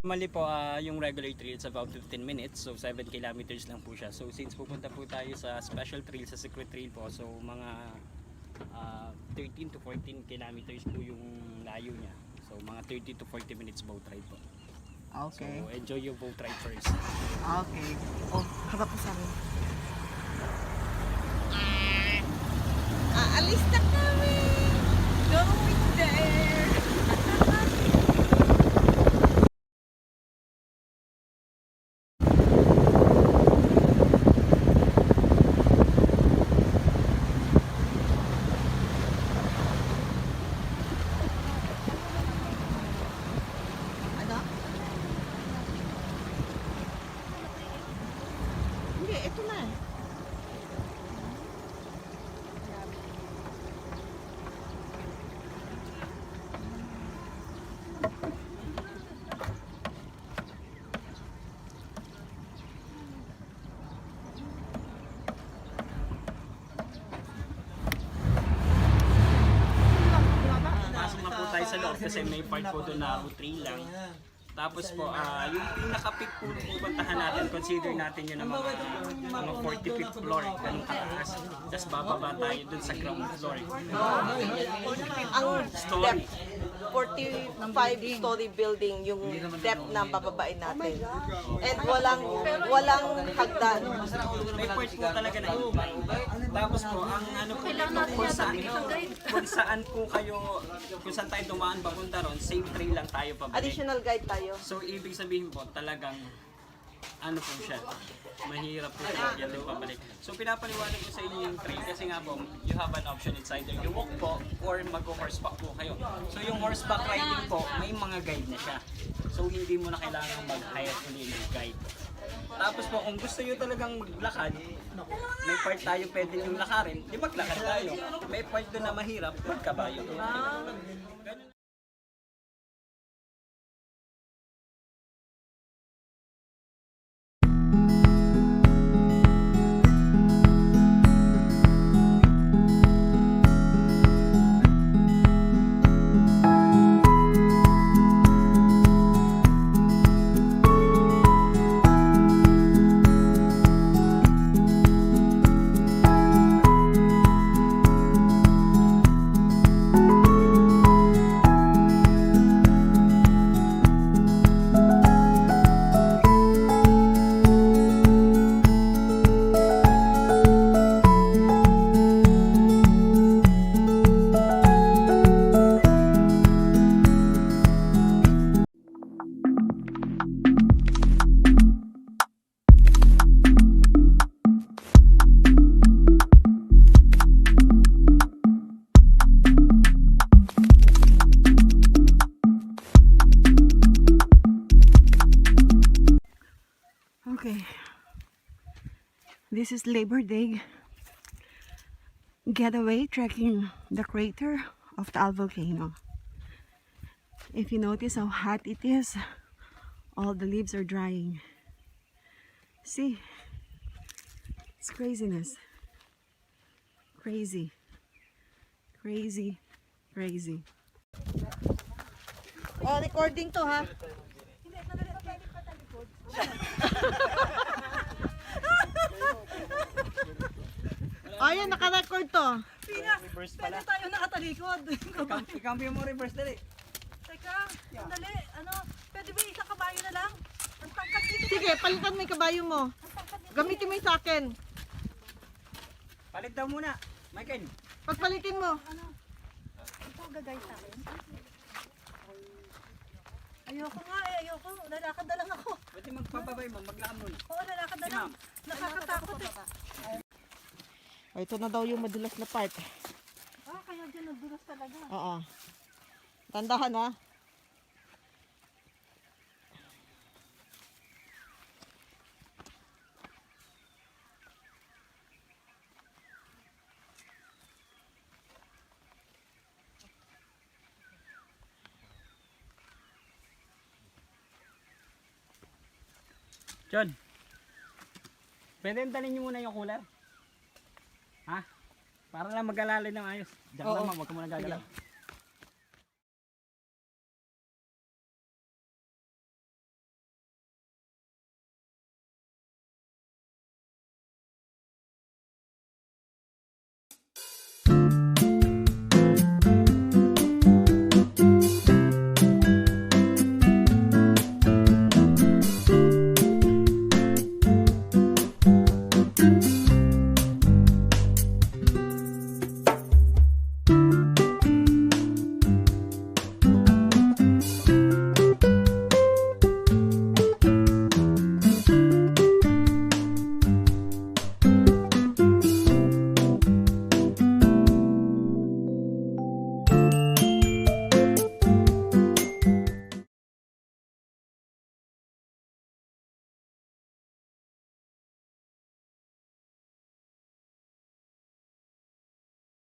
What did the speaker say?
Normally po, yung regular trail is about 15 minutes, so 7 kilometers lang po siya. So since pupunta po tayo sa special trail, sa secret trail po, so mga 13 to 14 kilometers po yung layo niya. So mga 30 to 40 minutes boat ride po. Okay. So enjoy your boat ride first. Okay. Oh, harap mo sa amin. Aalis na kami! Going there! Ano? Hindi, ito na. Pasok na po tayo sa loob kasi may part po doon na trail lang. Tapos po, yung pinaka-peak po pupuntahan natin, consider natin yun ng mga 45th floor, ganun kataas. Tapos bababa tayo dun sa ground floor. Ang Story. 45-story building yung depth na bababain natin. And walang hagdan. May part po talaga na iba. Tapos po, ang ano po dito, kung saan po kayo, kung saan tayo dumaan papunta ron, same trail lang tayo pabalik. Additional guide tayo. So, ibig sabihin po, talagang, ano po siya, mahirap po siya yan yung pabalik. So, pinapaliwanag ko sa inyo yung trail kasi nga po, you have an option. It's either you walk po or mag-horseback po kayo. So, yung horseback riding po, may mga guide na siya. So, hindi mo na kailangan mag-hire ulit ng guide. Tapos po, kung gusto nyo talagang maglakad, may part tayo pwede yung lakarin, di maglakad tayo. May part doon na mahirap, magkabayo. Ganun. Okay. This is Labor Day getaway trekking the crater of Taal Volcano. If you notice how hot it is, all the leaves are drying. See? It's craziness. Crazy. Crazy. Crazy. Oh, recording to ha? Ayan, naka-record to. Reverse pala. Tayo nakatalikod. Ikambyo mo reverse dali. Teka, sandali. Ano, pwede ba isang kabayo na lang? Ang tangkad dito. Sige, palitan mo yung kabayo mo. Gamitin mo yung sa akin. Palit daw muna. Michael. Pagpalitin mo. Ano? Ito gagay sa akin. Ayoko nga eh, ayoko. Lalakad na lang ako. Pwede magpababay mo, maglakad muna. Oo, lalakad na lang. Nakakatakot eh. O, ito na daw yung madulas na part. Ah, kaya dyan nadulas talaga. Oo. Tandahan ha. John, pwede dalhin niyo muna yung cooler? Ha? Para lang mag-alalay ng ayos. Diyan Oo. naman, huwag ka muna gagalaw.